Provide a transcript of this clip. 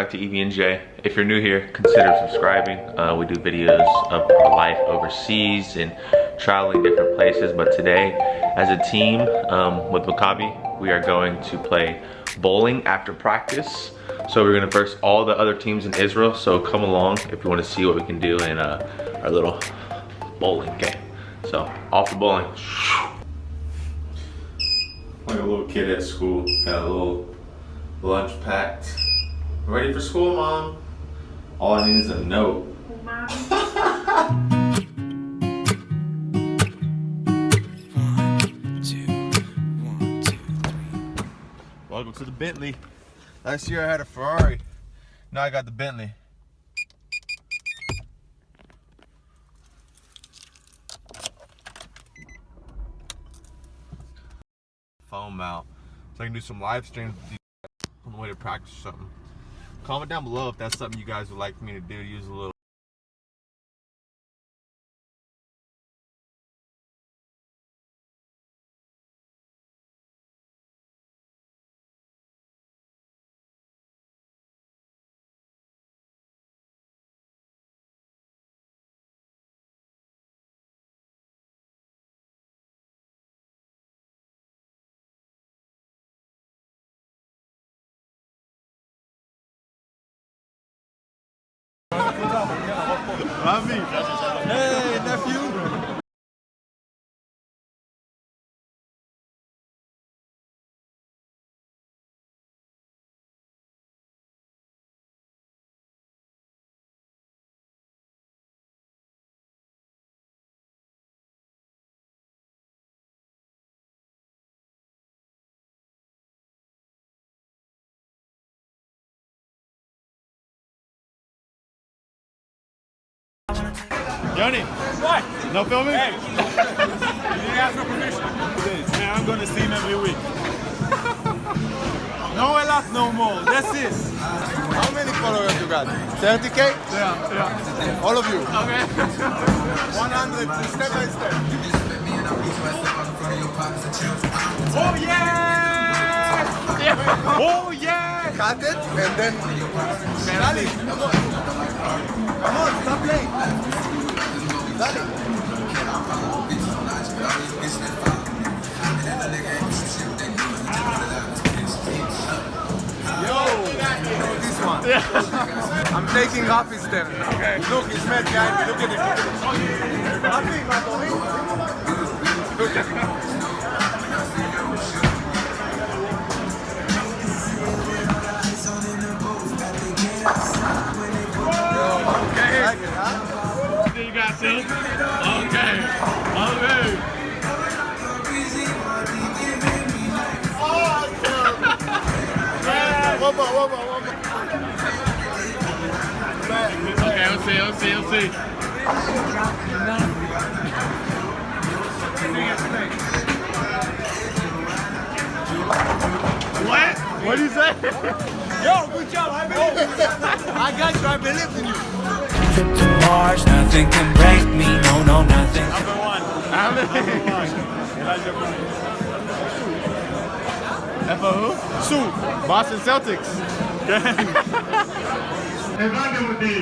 Back to EB&J. If you're new here, consider subscribing. We do videos of our life overseas and traveling different places. But today, as a team with Maccabi, we are going to play bowling after practice. So we're gonna verse all the other teams in Israel. So come along if you want to see what we can do in our little bowling game. So off to bowling. Like a little kid at school, got a little lunch packed. Ready for school, Mom? All I need is a note. One, two, 1, 2, 3. Welcome to the Bentley. Last year I had a Ferrari. Now I got the Bentley. Phone mount. So I can do some live streams with you guys on the way to practice or something. Comment down below if that's something you guys would like me to do. Use a little. Ravi. Hey, nephew. Johnny, What? no filming? Hey, you didn't ask for permission. Man, I'm gonna see him every week. No a lot, no more. That's it. How many followers you got? 30K? Yeah. All of you? Okay. 100, step by step. Oh yeah! Oh yeah! Cut it and then... Dali, come on. Come on, stop playing. Dali. This one. Yeah. I'm taking Rafi's turn. Okay. Look, he's mad behind me. Look at him. Rafi, מה אתה רואה? Look at him. Okay. Like it, huh? You got two? Okay. Okay. One more. Okay, let's see. What? What did you say? Yo, good job. I got you. I believe in you. Trip to Mars, nothing can break me. No, nothing. Number one. F who? Sue. Boston Celtics. הבנתם אותי.